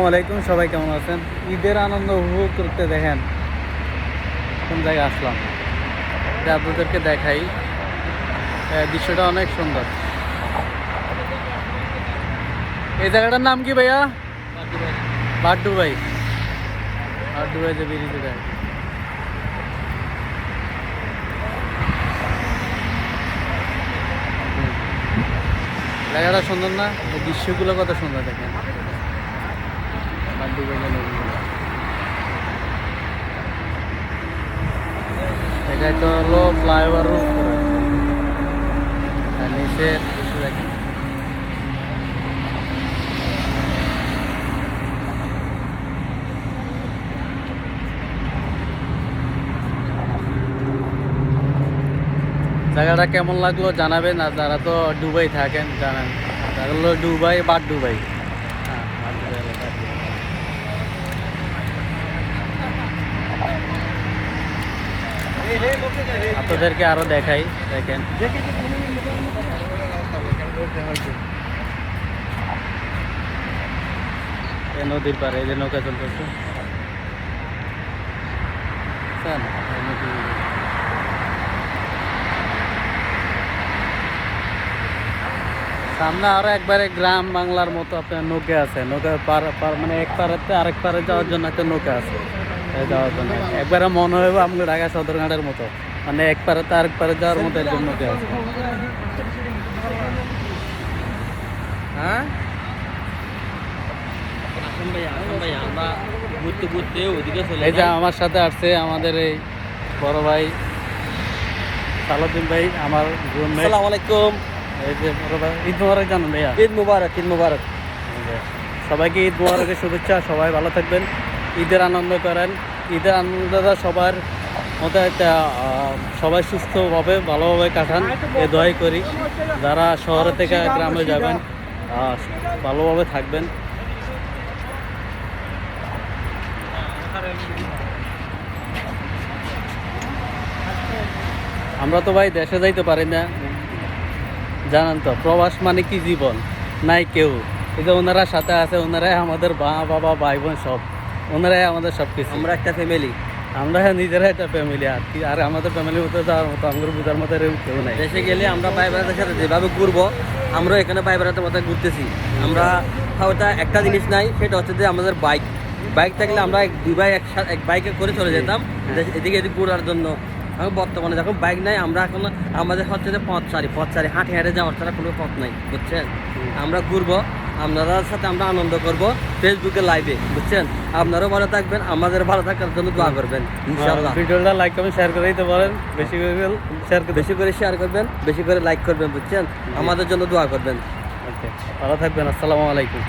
আসসালামু আলাইকুম, সবাই কেমন আছেন? ঈদের আনন্দ উপভোগ করতে দেখেন কোন জায়গায় আসলাম, যা আপনাদেরকে দেখাই। দৃশ্যটা অনেক সুন্দর। এই জায়গাটার নাম কি ভাইয়া? বাড্ডুবাই। বাড্ডুবাই যে বেরিয়ে দেয়, জায়গাটা সুন্দর না? এই দৃশ্যগুলো কত সুন্দর দেখেন। বাড্ডুবাই যে নদীগুলো, এটাই তো হলো ফ্লাইওভার রুট করে। আর নিচের দৃশ্য দেখেন। জায়গাটা কেমন লাগলো জানাবেন। আর যারা তো দুবাই থাকেন জানান, যারা হলো দুবাই, বাড্ডুবাই। হ্যাঁ, বাড্ডুবাই এলাকা। আপনাদেরকে আরো দেখাই, দেখেন এই নদীর পাড়ে এই যে নৌকা চলতেছে। সামনে আরো একবারে গ্রাম বাংলার মতো আপনার নৌকা আছে। নৌকা পার মানে এক পারেতে আরেক পারে যাওয়ার জন্য একটা নৌকা আছে, যাওয়ার জন্য একবারে মনে হবে আমাদের ঢাকা সদরঘাটের মতো, মানে এক পারেতে আরেক পারে যাওয়ার মতো একজন নৌকা আছে। হ্যাঁ, এই যে আমার সাথে আসছে আমাদের এই বড় ভাই সালাউদ্দিন ভাই, আমার আসসালামু আলাইকুম। এই যে বড় ভাই, ঈদ মুবারক জানান ভাইয়া। ঈদ মুবারক, ঈদ মুবারক। সবাইকে ঈদ মুবারকের শুভেচ্ছা। সবাই ভালো থাকবেন, ঈদের আনন্দ করেন। ঈদের আনন্দটা সবার মতো একটা, সবাই সুস্থভাবে ভালোভাবে কাটান এ দোয়াই করি। যারা শহরে থেকে গ্রামে যাবেন ভালোভাবে থাকবেন। আমরা তো ভাই দেশে যাইতে পারি না, জানান তো। প্রবাস মানে কি জীবন, নাই কেউ। এই যে ওনারা সাথে আছে, ওনারাই আমাদের বাবা ভাই বোন সব, ওনারাই আমাদের সব কিছু। আমরা একটা ফ্যামিলি, আমরা নিজেরাই একটা ফ্যামিলি। আর কি, আর আমাদের ফ্যামিলির মতো যাওয়ার মতো আমাদের বোঝার মতো কেউ নাই। দেশে গেলে আমরা ভাই বেড়াদের সাথে যেভাবে ঘুরবো, আমরা এখানে ভাই বেড়াদের মতো ঘুরতেছি। আমরা ওটা একটা জিনিস নাই, সেটা হচ্ছে যে আমাদের বাইক থাকলে আমরা দুই ভাই একসাথে এক বাইকে করে চলে যেতাম এদিকে এদিকে ঘোরার জন্য। বর্তমানে যখন বাইক নাই, আমরা এখন আমাদের হচ্ছে যে পথ সারি হাঁটে যাওয়ার ছাড়া কোনো পথ নাই, বুঝছেন? আমরা ঘুরবো, আপনাদের সাথে আমরা আনন্দ করব ফেসবুকে লাইভে, বুঝছেন? আপনারাও ভালো থাকবেন, আমাদের ভালো থাকার জন্য দোয়া করবেন ইনশাআল্লাহ। ভিডিওটা লাইক কমেন্ট শেয়ার করে দিতে পারেন, বেশি করে শেয়ার করবেন, বেশি করে লাইক করবেন, বুঝছেন? আমাদের জন্য দোয়া করবেন। ওকে, ভালো থাকবেন। আসসালামু আলাইকুম।